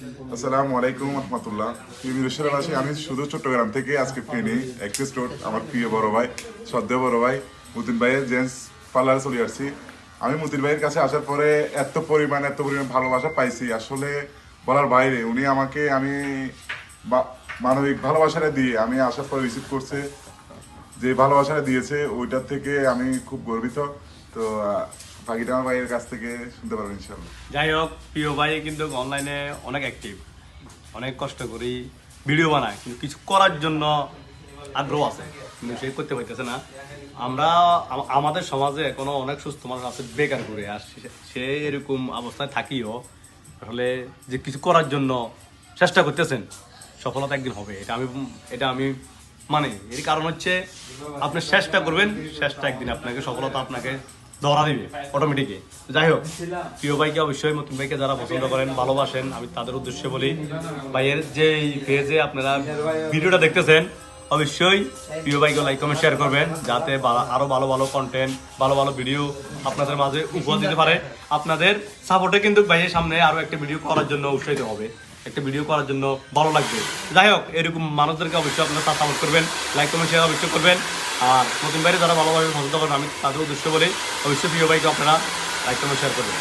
আসসালামু আলাইকুম রহমতুল্লাহ। মিরসরাবাসী, আমি শুধু চট্টগ্রাম থেকে আজকে ফেনি এক্সপ্রেস রোড আমার প্রিয় বড় ভাই, শ্রদ্ধেয় বড় ভাই মতিন ভাইয়ের জেন্টস পার্লারে চলে আসছি। আমি মতিন ভাইয়ের কাছে আসার পরে এত পরিমাণ ভালোবাসা পাইছি, আসলে বলার বাইরে। উনি আমাকে মানবিক ভালোবাসাটা দিয়ে আমি আসার পরে রিসিভ করছে, যে ভালোবাসাটা দিয়েছে ওইটার থেকে আমি খুব গর্বিত। তো বাকিটা আমার ভাইয়ের কাছ থেকে শুনতে পারবেন ইনশাল্লাহ। যাই হোক, প্রিয় ভাই কিন্তু অনলাইনে অনেক অ্যাক্টিভ, অনেক কষ্ট করি ভিডিও বানায়, কিন্তু কিছু করার জন্য আগ্রহ আছে কিন্তু সে করতে পারতেছে না। আমরা আমাদের সমাজে এখনো অনেক সুস্থ মানুষ আছে বেকার করে, আর সে এরকম অবস্থায় থাকিও আসলে যে কিছু করার জন্য চেষ্টা করতেছেন, সফলতা একদিন হবে, এটা আমি মানে এর কারণ হচ্ছে আপনি চেষ্টা করবেন, চেষ্টা একদিন আপনাকে সফলতা আপনাকে ধরা দিবে অটোমেটিকলি। যাই হোক, প্রিয় ভাইকে অবশ্যই নতুন ভাইকে যারা পছন্দ করেন, ভালোবাসেন, আমি তাদের উদ্দেশ্যে বলি, ভাইয়ের যে পেজে আপনারা ভিডিওটা দেখতেছেন অবশ্যই প্রিয় ভাইকে লাইক কমেন্ট শেয়ার করবেন, যাতে আরো ভালো ভালো কন্টেন্ট, ভালো ভালো ভিডিও আপনাদের মাঝে উপহার দিতে পারে। আপনাদের সাপোর্টে কিন্তু ভাইয়ের সামনে আরো একটা ভিডিও করার জন্য উৎসাহিত হবে, একটা ভিডিও করার জন্য ভালো লাগবে। যাই হোক, এরকম মানুষদেরকে অবশ্যই আপনারা সাপোর্ট করবেন, লাইক কমেন্ট শেয়ার অবশ্যই করবেন। আর নতুন বাইরে যারা ভালোভাবে পছন্দ করেন, আমি তাদের উদ্দেশ্য বলে অবশ্যই প্রিয় ভাইকে আপনারা লাইক কমেন্ট শেয়ার করবেন।